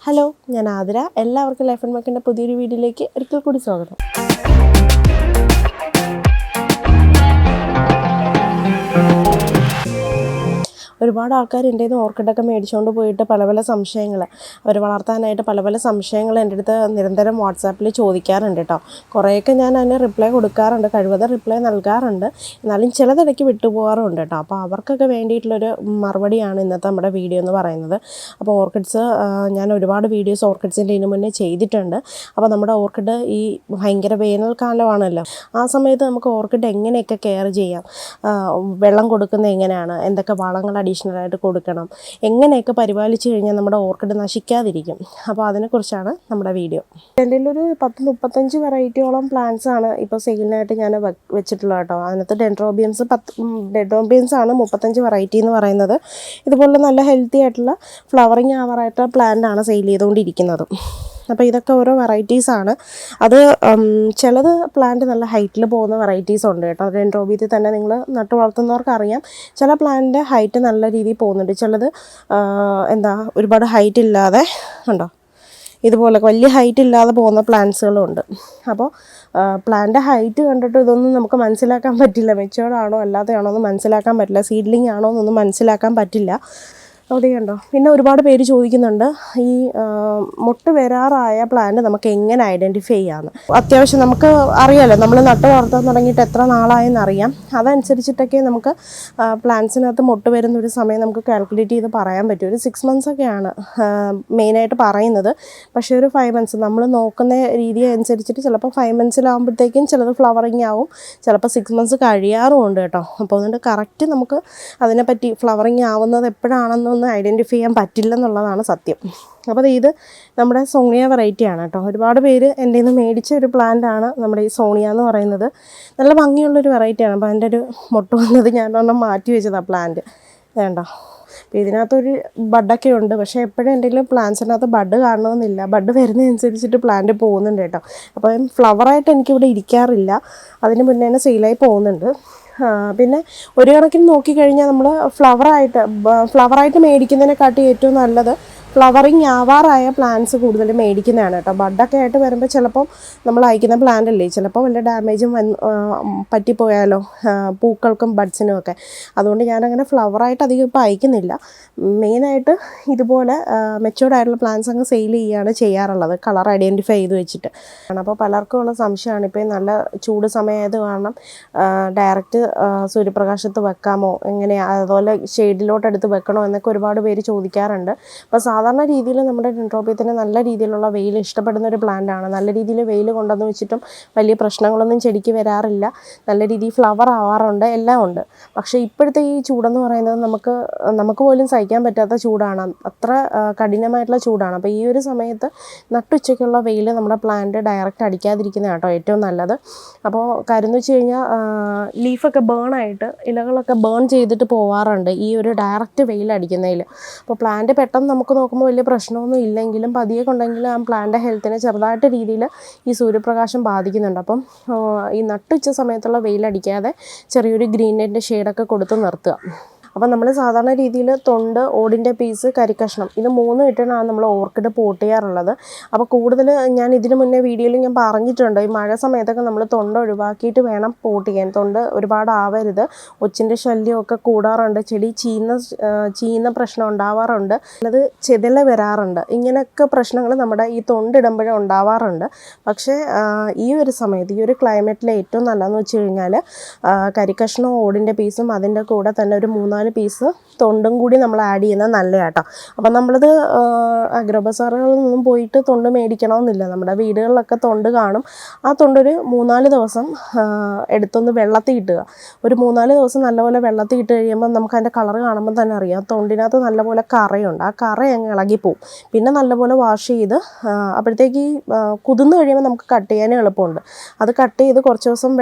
Hello, ഞാൻ ആതിര. എല്ലാവർക്കും life and വർക്കിൻ്റെ പുതിയൊരു വീഡിയോയിലേക്ക് ഒരിക്കൽ കൂടി സ്വാഗതം. ഒരുപാട് ആൾക്കാർ എൻ്റെ കയ്യിൽ നിന്ന് ഓർക്കിഡൊക്കെ മേടിച്ചുകൊണ്ട് പോയിട്ട് പല സംശയങ്ങൾ അവർ വളർത്താനായിട്ട് പല സംശയങ്ങൾ എൻ്റെ അടുത്ത് നിരന്തരം വാട്സാപ്പിൽ ചോദിക്കാറുണ്ട് കേട്ടോ. കുറേയൊക്കെ ഞാൻ അതിന് റിപ്ലൈ കൊടുക്കാറുണ്ട്, കഴിവതും റിപ്ലൈ നൽകാറുണ്ട്. എന്നാലും ചിലതിടയ്ക്ക് വിട്ടുപോകാറുണ്ട് കേട്ടോ. അപ്പോൾ അവർക്കൊക്കെ വേണ്ടിയിട്ടുള്ളൊരു മറുപടിയാണ് ഇന്നത്തെ നമ്മുടെ വീഡിയോ എന്ന് പറയുന്നത്. അപ്പോൾ ഓർക്കിഡ്സ് ഞാൻ ഒരുപാട് വീഡിയോസ് ഓർക്കിഡ്സിൻ്റെ ഇതിന് മുന്നേ ചെയ്തിട്ടുണ്ട്. അപ്പോൾ നമ്മുടെ ഓർക്കിഡ് ഈ ഭയങ്കര വേനൽക്കാലമാണല്ലോ, ആ സമയത്ത് നമുക്ക് ഓർക്കിഡ് എങ്ങനെയൊക്കെ കെയർ ചെയ്യാം, വെള്ളം കൊടുക്കുന്നത് എങ്ങനെയാണ്, എന്തൊക്കെ വളങ്ങൾ അഡീഷണലായിട്ട് കൊടുക്കണം, എങ്ങനെയൊക്കെ പരിപാലിച്ച് കഴിഞ്ഞാൽ നമ്മുടെ ഓർക്കിഡ് നശിക്കാതിരിക്കും. അപ്പോൾ അതിനെക്കുറിച്ചാണ് നമ്മുടെ വീഡിയോ. എൻ്റെ ഒരു 30-35 വെറൈറ്റിയോളം പ്ലാന്റ്സ് ആണ് ഇപ്പോൾ സെയിലിനായിട്ട് ഞാൻ വെച്ചിട്ടുള്ളത് കേട്ടോ. അതിനകത്ത് ഡെൻഡ്രോബിയംസ് ആണ് 35 വെറൈറ്റി എന്ന് പറയുന്നത്. ഇതുപോലെ നല്ല ഹെൽത്തി ആയിട്ടുള്ള ഫ്ലവറിങ് ആവാറായിട്ടുള്ള പ്ലാന്റ് ആണ് സെയിൽ ചെയ്തുകൊണ്ടിരിക്കുന്നത്. അപ്പോൾ ഇതൊക്കെ ഓരോ വെറൈറ്റീസാണ്. അത് ചിലത് പ്ലാന്റ് നല്ല ഹൈറ്റിൽ പോകുന്ന വെറൈറ്റീസ് ഉണ്ട് കേട്ടോ. ഡെൻഡ്രോബിയത്തിൽ തന്നെ നിങ്ങൾ നട്ടു വളർത്തുന്നവർക്ക് അറിയാം, ചില പ്ലാന്റിൻ്റെ ഹൈറ്റ് നല്ല രീതിയിൽ പോകുന്നുണ്ട്. ചിലത് ഒരുപാട് ഹൈറ്റ് ഇല്ലാതെ ഉണ്ടോ, ഇതുപോലെ വലിയ ഹൈറ്റ് ഇല്ലാതെ പോകുന്ന പ്ലാന്റ്സുകളും ഉണ്ട്. അപ്പോൾ പ്ലാന്റ് ഹൈറ്റ് കണ്ടിട്ട് ഇതൊന്നും നമുക്ക് മനസ്സിലാക്കാൻ പറ്റില്ല, മെച്ചുവേർഡാണോ അല്ലാതെയാണോ എന്ന് മനസ്സിലാക്കാൻ പറ്റില്ല, സീഡ്ലിംഗ് ആണോ എന്നൊന്നും മനസ്സിലാക്കാൻ പറ്റില്ല. അത് കണ്ടോ. പിന്നെ ഒരുപാട് പേര് ചോദിക്കുന്നുണ്ട്, ഈ മുട്ട് വരാറായ പ്ലാന്റ് നമുക്ക് എങ്ങനെ ഐഡൻറ്റിഫൈ ചെയ്യാമെന്ന്. അത്യാവശ്യം നമുക്ക് അറിയാമല്ലോ, നമ്മൾ നട്ട് വളർത്താൻ തുടങ്ങിയിട്ട് എത്ര നാളായെന്ന് അറിയാം. അതനുസരിച്ചിട്ടൊക്കെ നമുക്ക് പ്ലാന്റ്സിനകത്ത് മുട്ട് വരുന്നൊരു സമയം നമുക്ക് കാൽക്കുലേറ്റ് ചെയ്ത് പറയാൻ പറ്റും. ഒരു 6 months ഒക്കെയാണ് മെയിനായിട്ട് പറയുന്നത്. പക്ഷേ ഒരു 5 months നമ്മൾ നോക്കുന്ന രീതി അനുസരിച്ചിട്ട് ചിലപ്പോൾ 5 monthsലാകുമ്പോഴത്തേക്കും ചിലത് ഫ്ലവറിങ് ആവും, ചിലപ്പോൾ 6 months കഴിയാറും ഉണ്ട് കേട്ടോ. അപ്പോൾ അതുകൊണ്ട് കറക്റ്റ് നമുക്ക് അതിനെപ്പറ്റി ഫ്ലവറിങ് ആവുന്നത് എപ്പോഴാണെന്ന് ഐഡൻറ്റിഫൈ ചെയ്യാൻ പറ്റില്ലെന്നുള്ളതാണ് സത്യം. അപ്പോൾ ഇത് നമ്മുടെ സോണിയ വെറൈറ്റിയാണ് കേട്ടോ. ഒരുപാട് പേര് എൻ്റെ നിന്ന് മേടിച്ച ഒരു പ്ലാന്റാണ് നമ്മുടെ ഈ സോണിയ എന്ന് പറയുന്നത്. നല്ല ഭംഗിയുള്ളൊരു വെറൈറ്റിയാണ്. അപ്പോൾ അതിൻ്റെ ഒരു മുട്ട വന്നത് ഞാൻ മാറ്റി വെച്ചതാണ് പ്ലാന്റ്. വേണ്ട, അപ്പോൾ ഇതിനകത്തൊരു ബഡൊക്കെ ഉണ്ട്. പക്ഷേ എപ്പോഴും എന്തെങ്കിലും പ്ലാന്റ്സിനകത്ത് ബഡ് കാണണമെന്നില്ല, ബഡ് വരുന്നതനുസരിച്ചിട്ട് പ്ലാന്റ് പോകുന്നുണ്ട് കേട്ടോ. അപ്പം ഫ്ലവറായിട്ട് എനിക്കിവിടെ ഇരിക്കാറില്ല, അതിന് മുന്നേ തന്നെ സെയിലായി പോകുന്നുണ്ട്. പിന്നെ ഒരു കണക്കിന് നോക്കിക്കഴിഞ്ഞാൽ നമ്മൾ ഫ്ലവറായിട്ട് മേടിക്കുന്നതിനെക്കാട്ടി ഏറ്റവും നല്ലത് ഫ്ലവറിങ് ആവാറായ പ്ലാന്റ്സ് കൂടുതൽ മേടിക്കുന്നതാണ് കേട്ടോ. ബഡൊക്കെ ആയിട്ട് വരുമ്പോൾ ചിലപ്പം നമ്മൾ അയക്കുന്ന പ്ലാന്റ് അല്ലേ, ചിലപ്പോൾ വല്ല ഡാമേജും പറ്റിപ്പോയാലോ പൂക്കൾക്കും ബഡ്സിനും ഒക്കെ. അതുകൊണ്ട് ഞാനങ്ങനെ ഫ്ലവറായിട്ട് അധികം ഇപ്പോൾ അയക്കുന്നില്ല. മെയിനായിട്ട് ഇതുപോലെ മെച്ചുവേർഡ് ആയിട്ടുള്ള പ്ലാന്റ്സ് അങ്ങ് സെയിൽ ചെയ്യുകയാണ് ചെയ്യാറുള്ളത്, കളർ ഐഡൻറ്റിഫൈ ചെയ്ത് വെച്ചിട്ട്. അപ്പോൾ പലർക്കും ഉള്ള സംശയമാണ്, ഇപ്പോൾ നല്ല ചൂട് സമയമായത് കാരണം ഡയറക്റ്റ് സൂര്യപ്രകാശത്ത് വെക്കാമോ, എങ്ങനെയാണ്, അതുപോലെ ഷെയ്ഡിലോട്ടെടുത്ത് വെക്കണോ എന്നൊക്കെ ഒരുപാട് പേര് ചോദിക്കാറുണ്ട്. അപ്പോൾ സാധാരണ രീതിയിൽ നമ്മുടെ ഡെൻഡ്രോബിയത്തിന് നല്ല രീതിയിലുള്ള വെയിൽ ഇഷ്ടപ്പെടുന്ന ഒരു പ്ലാന്റ് ആണ്. നല്ല രീതിയിൽ വെയിൽ കൊണ്ടുവന്ന് വെച്ചിട്ടും വലിയ പ്രശ്നങ്ങളൊന്നും ചെടിക്ക് വരാറില്ല, നല്ല രീതിയിൽ ഫ്ലവർ ആവാറുണ്ട്, എല്ലാം ഉണ്ട്. പക്ഷേ ഇപ്പോഴത്തെ ഈ ചൂടെന്ന് പറയുന്നത് നമുക്ക് പോലും സഹിക്കാൻ പറ്റാത്ത ചൂടാണ്, അത്ര കഠിനമായിട്ടുള്ള ചൂടാണ്. അപ്പോൾ ഈ ഒരു സമയത്ത് നട്ടുച്ചയ്ക്കുള്ള വെയിൽ നമ്മുടെ പ്ലാന്റ് ഡയറക്റ്റ് അടിക്കാതിരിക്കുന്നതാണ് കേട്ടോ ഏറ്റവും നല്ലത്. അപ്പോൾ കാര്യം എന്ന് വെച്ച് കഴിഞ്ഞാൽ ലീഫൊക്കെ ഇലകളൊക്കെ ബേൺ ചെയ്തിട്ട് പോവാറുണ്ട് ഈ ഒരു ഡയറക്റ്റ് വെയിൽ അടിക്കുന്നതിൽ. അപ്പോൾ പ്ലാന്റ് പെട്ടെന്ന് നമുക്ക് നോക്കുമ്പോൾ വലിയ പ്രശ്നമൊന്നും ഇല്ലെങ്കിലും പതിയെ കൊണ്ടെങ്കിലും ആ പ്ലാന്റ് ഹെൽത്തിനെ ചെറുതായിട്ട് രീതിയിൽ ഈ സൂര്യപ്രകാശം ബാധിക്കുന്നുണ്ട്. അപ്പം ഈ നട്ടുച്ച സമയത്തുള്ള വെയിലടിക്കാതെ ചെറിയൊരു ഗ്രീൻ നെറ്റിൻ്റെ ഷെയ്ഡൊക്കെ കൊടുത്ത് നിർത്തുക. അപ്പം നമ്മൾ സാധാരണ രീതിയിൽ തൊണ്ട്, ഓടിൻ്റെ പീസ്, കരിക്കഷ്ണം, ഇത് 3 ഇട്ടാണ് നമ്മൾ ഓർക്കിഡ് പോട്ട് ചെയ്യാറുള്ളത്. അപ്പോൾ കൂടുതൽ ഞാൻ ഇതിന് മുന്നേ വീഡിയോയിൽ ഞാൻ പറഞ്ഞിട്ടുണ്ട്, ഈ മഴ സമയത്തൊക്കെ നമ്മൾ തൊണ്ട ഒഴിവാക്കിയിട്ട് വേണം പോട്ട് ചെയ്യാൻ. തൊണ്ട് ഒരുപാട് ആവരുത്, ഒച്ചിൻ്റെ ശല്യമൊക്കെ കൂടാറുണ്ട്, ചെടി ചീയുന്ന പ്രശ്നം ഉണ്ടാവാറുണ്ട്, അത് ചെതല വരാറുണ്ട്. ഇങ്ങനെയൊക്കെ പ്രശ്നങ്ങൾ നമ്മുടെ ഈ തൊണ്ടിടുമ്പോഴേ ഉണ്ടാവാറുണ്ട്. പക്ഷേ ഈ ഒരു സമയത്ത് ഈ ഒരു ക്ലൈമറ്റിൽ ഏറ്റവും നല്ലതെന്ന് വെച്ച് കഴിഞ്ഞാൽ കരിക്കഷ്ണവും ഓടിൻ്റെ പീസും അതിൻ്റെ കൂടെ തന്നെ ഒരു 3-4 പീസ് തൊണ്ടും കൂടി നമ്മൾ ആഡ് ചെയ്യുന്നത് നല്ലതാട്ടോ. അപ്പം നമ്മളിത് അഗ്രോ ബസാറുകളിൽ നിന്നും പോയിട്ട് തൊണ്ട് മേടിക്കണമെന്നില്ല, നമ്മുടെ വീടുകളിലൊക്കെ തൊണ്ട് കാണും. ആ തൊണ്ടൊരു 3-4 ദിവസം എടുത്തൊന്ന് വെള്ളത്തിൽ ഇട്ടുക. ഒരു 3-4 ദിവസം നല്ലപോലെ വെള്ളത്തിൽ ഇട്ട് കഴിയുമ്പോൾ നമുക്ക് അതിൻ്റെ കളർ കാണുമ്പോൾ തന്നെ അറിയാം തൊണ്ടിനകത്ത് നല്ലപോലെ കറയുണ്ട്. ആ കറ അങ്ങ് ഇളകിപ്പോവും. പിന്നെ നല്ലപോലെ വാഷ് ചെയ്ത് അപ്പോഴത്തേക്ക് ഈ കുതിർന്ന് കഴിയുമ്പോൾ നമുക്ക് കട്ട് ചെയ്യാനും എളുപ്പമുണ്ട്. അത് കട്ട് ചെയ്ത് കുറച്ച് ദിവസം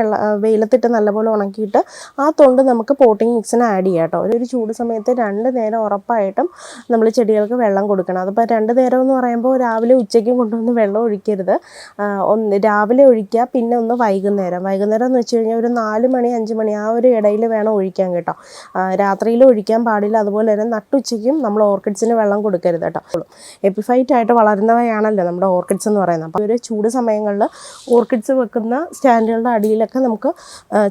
വെയിലത്തിട്ട് നല്ലപോലെ ഉണക്കിയിട്ട് ആ തൊണ്ട് നമുക്ക് പോട്ടിംഗ് മിക്സിന് ആഡ് ചെയ്യാം കേട്ടോ. ഒരു ഒരു ചൂട് സമയത്ത് 2 നേരം ഉറപ്പായിട്ടും നമ്മൾ ചെടികൾക്ക് വെള്ളം കൊടുക്കണം. അതിപ്പോൾ 2 നേരം എന്ന് പറയുമ്പോൾ രാവിലെ ഉച്ചയ്ക്കും കൊണ്ടുവന്ന് വെള്ളം ഒഴിക്കരുത്. രാവിലെ ഒഴിക്കുക, പിന്നെ ഒന്ന് വൈകുന്നേരം എന്ന് വെച്ച് കഴിഞ്ഞാൽ ഒരു 4 മണി 5 മണി ആ ഒരു ഇടയിൽ വേണം ഒഴിക്കാൻ കേട്ടോ. രാത്രിയിൽ ഒഴിക്കാൻ പാടില്ല. അതുപോലെ തന്നെ നട്ടുച്ചയ്ക്കും നമ്മൾ ഓർക്കിഡ്സിന് വെള്ളം കൊടുക്കരുത് കേട്ടോ. എപ്പിഫൈറ്റ് ആയിട്ട് വളരുന്നവയാണല്ലോ നമ്മുടെ ഓർക്കിഡ്സ് എന്ന് പറയുന്നത്. അപ്പോൾ ഒരു ചൂട് സമയങ്ങളിൽ ഓർക്കിഡ്സ് വെക്കുന്ന സ്റ്റാൻഡുകളുടെ അടിയിലൊക്കെ നമുക്ക്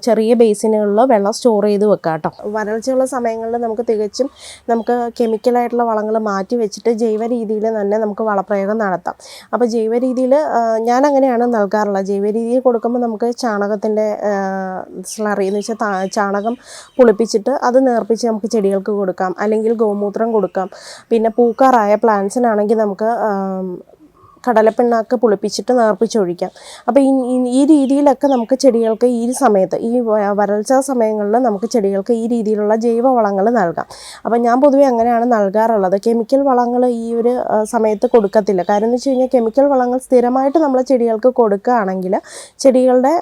ചെറിയ ബേസിനുകളിൽ വെള്ളം സ്റ്റോർ ചെയ്ത് വെക്കാം കേട്ടോ. വരൾച്ചയുള്ള സമയങ്ങളിൽ തികച്ചും നമുക്ക് കെമിക്കലായിട്ടുള്ള വളങ്ങൾ മാറ്റി വെച്ചിട്ട് ജൈവ രീതിയിൽ തന്നെ നമുക്ക് വളപ്രയോഗം നടത്താം. അപ്പോൾ ജൈവ രീതിയിൽ ഞാൻ അങ്ങനെയാണ് നൽകാറുള്ളത്. ജൈവ രീതിയിൽ കൊടുക്കുമ്പോൾ നമുക്ക് ചാണകത്തിൻ്റെ സ്ലറി എന്ന് വെച്ചാൽ ചാണകം പുളിപ്പിച്ചിട്ട് അത് നേർപ്പിച്ച് നമുക്ക് ചെടികൾക്ക് കൊടുക്കാം, അല്ലെങ്കിൽ ഗോമൂത്രം കൊടുക്കാം. പിന്നെ പൂക്കാറായ പ്ലാന്റ്സിനാണെങ്കിൽ നമുക്ക് കടലപ്പിണ്ണാക്ക് പുളിപ്പിച്ചിട്ട് നേർപ്പിച്ചൊഴിക്കാം. അപ്പോൾ ഈ രീതിയിലൊക്കെ നമുക്ക് ചെടികൾക്ക് ഈ സമയത്ത് ഈ വരൾച്ച സമയങ്ങളിൽ നമുക്ക് ചെടികൾക്ക് ഈ രീതിയിലുള്ള ജൈവ വളങ്ങൾ നൽകാം. അപ്പോൾ ഞാൻ പൊതുവെ അങ്ങനെയാണ് നൽകാറുള്ളത്. കെമിക്കൽ വളങ്ങൾ ഈ ഒരു സമയത്ത് കൊടുക്കത്തില്ല. കാര്യം എന്ന് വെച്ച് കഴിഞ്ഞാൽ കെമിക്കൽ വളങ്ങൾ സ്ഥിരമായിട്ട് നമ്മൾ ചെടികൾക്ക് കൊടുക്കുകയാണെങ്കിൽ ചെടികളുടെ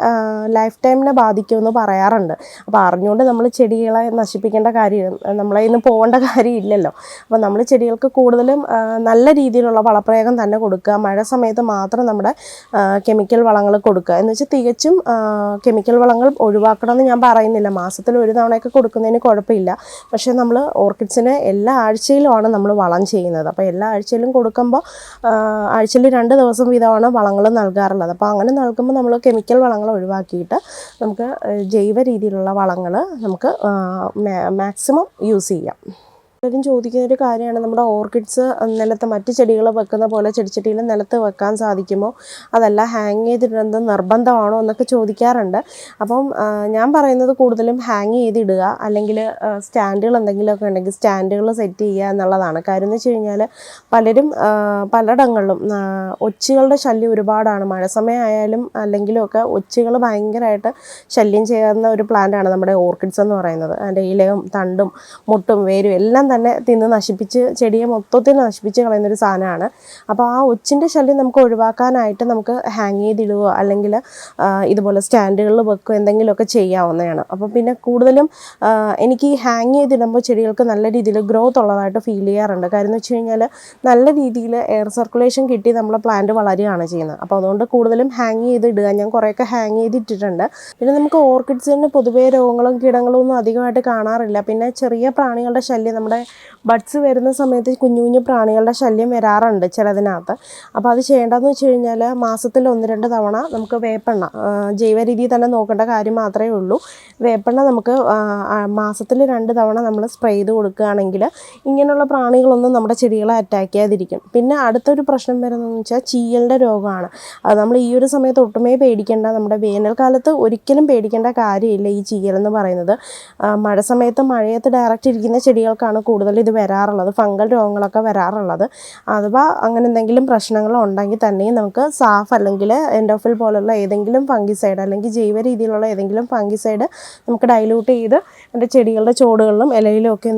ലൈഫ് ടൈമിനെ ബാധിക്കുമെന്ന് പറയാറുണ്ട്. അപ്പോൾ അറിഞ്ഞുകൊണ്ട് നമ്മൾ ചെടികളെ നശിപ്പിക്കേണ്ട കാര്യം നമ്മളെ ഇന്ന് പോകേണ്ട കാര്യമില്ലല്ലോ. അപ്പോൾ നമ്മൾ ചെടികൾക്ക് കൂടുതലും നല്ല രീതിയിലുള്ള വളപ്രയോഗം തന്നെ കൊടുക്കുക. മഴ സമയത്ത് മാത്രം നമ്മുടെ കെമിക്കൽ വളങ്ങൾ കൊടുക്കുക. എന്ന് വെച്ചാൽ തികച്ചും കെമിക്കൽ വളങ്ങൾ ഒഴിവാക്കണമെന്ന് ഞാൻ പറയുന്നില്ല. മാസത്തിൽ ഒരു തവണയൊക്കെ കൊടുക്കുന്നതിന് കുഴപ്പമില്ല. പക്ഷേ നമ്മൾ ഓർക്കിഡ്സിന് എല്ലാ ആഴ്ചയിലുമാണ് നമ്മൾ വളം ചെയ്യുന്നത്. അപ്പോൾ എല്ലാ ആഴ്ചയിലും കൊടുക്കുമ്പോൾ ആഴ്ചയിൽ 2 ദിവസം വീതമാണ് വളങ്ങൾ നൽകാറുള്ളത്. അപ്പോൾ അങ്ങനെ നൽകുമ്പോൾ നമ്മൾ കെമിക്കൽ വളങ്ങൾ ഒഴിവാക്കിയിട്ട് നമുക്ക് ജൈവ രീതിയിലുള്ള വളങ്ങൾ നമുക്ക് മാക്സിമം യൂസ് ചെയ്യാം. പലരും ചോദിക്കുന്ന ഒരു കാര്യമാണ്, നമ്മുടെ ഓർക്കിഡ്സ് നിലത്ത് മറ്റ് ചെടികൾ വെക്കുന്ന പോലെ ചെടിച്ചട്ടിയിൽ നിലത്ത് വെക്കാൻ സാധിക്കുമോ, അതല്ല ഹാങ് ചെയ്തിടുന്നത് നിർബന്ധമാണോ എന്നൊക്കെ ചോദിക്കാറുണ്ട്. അപ്പം ഞാൻ പറയുന്നത് കൂടുതലും ഹാങ് ചെയ്തിടുക, അല്ലെങ്കിൽ സ്റ്റാൻഡുകൾ എന്തെങ്കിലുമൊക്കെ ഉണ്ടെങ്കിൽ സ്റ്റാൻഡുകൾ സെറ്റ് ചെയ്യുക എന്നുള്ളതാണ്. കാര്യം എന്ന് വെച്ച് കഴിഞ്ഞാൽ പലരും പലയിടങ്ങളിലും ഒച്ചുകളുടെ ശല്യം ഒരുപാടാണ്. മഴ സമയമായാലും അല്ലെങ്കിലുമൊക്കെ ഒച്ചുകൾ ഭയങ്കരമായിട്ട് ശല്യം ചെയ്യുന്ന ഒരു പ്ലാന്റാണ് നമ്മുടെ ഓർക്കിഡ്സ് എന്ന് പറയുന്നത്. അതിൻ്റെ ഇലയും തണ്ടും മുട്ടും വേരും എല്ലാം തന്നെ തിന്ന് നശിപ്പിച്ച് ചെടിയെ മൊത്തത്തിൽ നശിപ്പിച്ച് കളയുന്നൊരു സാധനമാണ്. അപ്പോൾ ആ ഒച്ചിൻ്റെ ശല്യം നമുക്ക് ഒഴിവാക്കാനായിട്ട് നമുക്ക് ഹാങ് ചെയ്തിടുകയോ അല്ലെങ്കിൽ ഇതുപോലെ സ്റ്റാൻഡുകളിൽ വെക്കുകയോ എന്തെങ്കിലുമൊക്കെ ചെയ്യാവുന്നതാണ്. അപ്പോൾ പിന്നെ കൂടുതലും എനിക്ക് ഈ ഹാങ് ചെയ്തിടുമ്പോൾ ചെടികൾക്ക് നല്ല രീതിയിൽ ഗ്രോത്ത് ഉള്ളതായിട്ട് ഫീൽ ചെയ്യാറുണ്ട്. കാര്യം എന്ന് വെച്ച് കഴിഞ്ഞാൽ നല്ല രീതിയിൽ എയർ സർക്കുലേഷൻ കിട്ടി നമ്മളെ പ്ലാന്റ് വളരുകയാണ് ചെയ്യുന്നത്. അപ്പോൾ അതുകൊണ്ട് കൂടുതലും ഹാങ് ചെയ്തിടുക. ഞാൻ കുറേയൊക്കെ ഹാങ് ചെയ്തിട്ടിട്ടുണ്ട്. പിന്നെ നമുക്ക് ഓർക്കിഡ്സിന് പൊതുവേ രോഗങ്ങളും കീടങ്ങളും ഒന്നും അധികമായിട്ട് കാണാറില്ല. പിന്നെ ചെറിയ പ്രാണികളുടെ ശല്യം നമ്മുടെ ബഡ്സ് വരുന്ന സമയത്ത് കുഞ്ഞു കുഞ്ഞു പ്രാണികളുടെ ശല്യം വരാറുണ്ട് ചിലതിനകത്ത്. അപ്പോൾ അത് ചെയ്യേണ്ടതെന്ന് വെച്ച് കഴിഞ്ഞാൽ മാസത്തിൽ 1-2 തവണ നമുക്ക് വേപ്പെണ്ണ ജൈവ രീതിയിൽ തന്നെ നോക്കേണ്ട കാര്യം മാത്രമേ ഉള്ളൂ. വേപ്പെണ്ണ നമുക്ക് മാസത്തിൽ 2 തവണ നമ്മൾ സ്പ്രേ ചെയ്ത് കൊടുക്കുകയാണെങ്കിൽ ഇങ്ങനെയുള്ള പ്രാണികളൊന്നും നമ്മുടെ ചെടികളെ അറ്റാക്ക് ചെയ്യാതിരിക്കും. പിന്നെ അടുത്തൊരു പ്രശ്നം വരുന്നതെന്ന് വെച്ചാൽ ചീയലിൻ്റെ രോഗമാണ്. അത് നമ്മൾ ഈ ഒരു സമയത്ത് ഒട്ടുമേ പേടിക്കേണ്ട. നമ്മുടെ വേനൽക്കാലത്ത് ഒരിക്കലും പേടിക്കേണ്ട കാര്യമില്ല ഈ ചീയലെന്ന് പറയുന്നത്. മഴ സമയത്ത് മഴയത്ത് ഡയറക്റ്റ് ഇരിക്കുന്ന ചെടികൾക്കാണ് കൂടുതൽ ഇത് വരാറുള്ളത്, ഫംഗൽ രോഗങ്ങളൊക്കെ വരാറുള്ളത്. അഥവാ അങ്ങനെ എന്തെങ്കിലും പ്രശ്നങ്ങൾ ഉണ്ടെങ്കിൽ തന്നെയും നമുക്ക് സാഫ് അല്ലെങ്കിൽ എൻഡോഫിൽ പോലുള്ള ഏതെങ്കിലും ഫംഗിസൈഡ് അല്ലെങ്കിൽ ജൈവ രീതിയിലുള്ള ഏതെങ്കിലും ഫംഗിസൈഡ് നമുക്ക് ഡൈല്യൂട്ട് ചെയ്ത് എൻ്റെ ചെടികളുടെ ചോടുകളിലും ഇലയിലും ഒക്കെ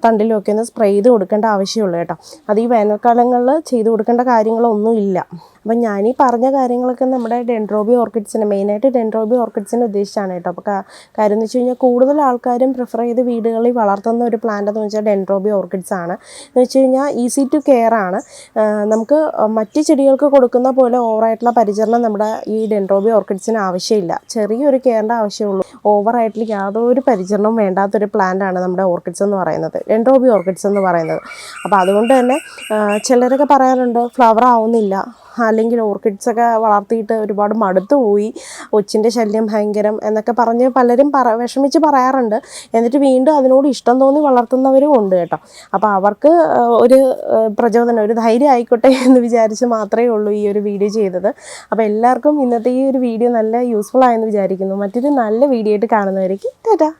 തണ്ടിലും ഒക്കെ സ്പ്രേ ചെയ്ത് കൊടുക്കേണ്ട ആവശ്യമുള്ളൂ കേട്ടോ. അത് ഈ വേനൽക്കാലങ്ങളിൽ ചെയ്ത് കൊടുക്കേണ്ട കാര്യങ്ങളൊന്നുമില്ല. അപ്പം ഞാനീ പറഞ്ഞ കാര്യങ്ങളൊക്കെ നമ്മുടെ ഡെൻഡ്രോബിയം ഓർക്കിഡ്സിന്, മെയിനായിട്ട് ഡെൻഡ്രോബിയം ഓർക്കിഡ്സിന് ഉദ്ദേശിച്ചാണ് കേട്ടോ. അപ്പോൾ കാര്യം എന്ന് വെച്ച് കഴിഞ്ഞാൽ കൂടുതൽ ആൾക്കാരും പ്രിഫർ ചെയ്ത് വീടുകളിൽ വളർത്തുന്ന ഒരു പ്ലാന്റ് എന്ന് വെച്ചാൽ ഡെൻഡ്രോബിയം ഓർക്കിഡ്സ് ആണ്. എന്ന് വെച്ച് കഴിഞ്ഞാൽ ഈസി ടു കെയർ ആണ്. നമുക്ക് മറ്റ് ചെടികൾക്ക് കൊടുക്കുന്ന പോലെ ഓവറായിട്ടുള്ള പരിചരണം നമ്മുടെ ഈ ഡെൻഡ്രോബിയം ഓർക്കിഡ്സിന് ആവശ്യമില്ല. ചെറിയൊരു കെയറിൻ്റെ ആവശ്യമുള്ളൂ. ഓവറായിട്ടുള്ള യാതൊരു പരിചരണവും വേണ്ടാത്തൊരു പ്ലാന്റാണ് നമ്മുടെ ഓർക്കിഡ്സ് എന്ന് പറയുന്നത്, ഡെൻഡ്രോബിയം ഓർക്കിഡ്സ് എന്ന് പറയുന്നത്. അപ്പോൾ അതുകൊണ്ട് തന്നെ ചിലരൊക്കെ പറയാറുണ്ട് ഫ്ലവർ ആവുന്നില്ല, അല്ലെങ്കിൽ ഓർക്കിഡ്സൊക്കെ വളർത്തിയിട്ട് ഒരുപാട് മടുത്തു പോയി, ഒച്ചിൻ്റെ ശല്യം ഭയങ്കരം എന്നൊക്കെ പറഞ്ഞ് പലരും വിഷമിച്ച് പറയാറുണ്ട്. എന്നിട്ട് വീണ്ടും അതിനോട് ഇഷ്ടം തോന്നി വളർത്തുന്നവരും ഉണ്ട് കേട്ടോ. അപ്പോൾ അവർക്ക് ഒരു പ്രചോദനം, ഒരു ധൈര്യം ആയിക്കോട്ടെ എന്ന് വിചാരിച്ച് മാത്രമേ ഉള്ളൂ ഈ ഒരു വീഡിയോ ചെയ്തത്. അപ്പോൾ എല്ലാവർക്കും ഇന്നത്തെ ഈ ഒരു വീഡിയോ നല്ല യൂസ്ഫുൾ ആയെന്ന് വിചാരിക്കുന്നു. മറ്റൊരു നല്ല വീഡിയോ ആയിട്ട് കാണുന്നവരേക്ക് ടാറ്റാ.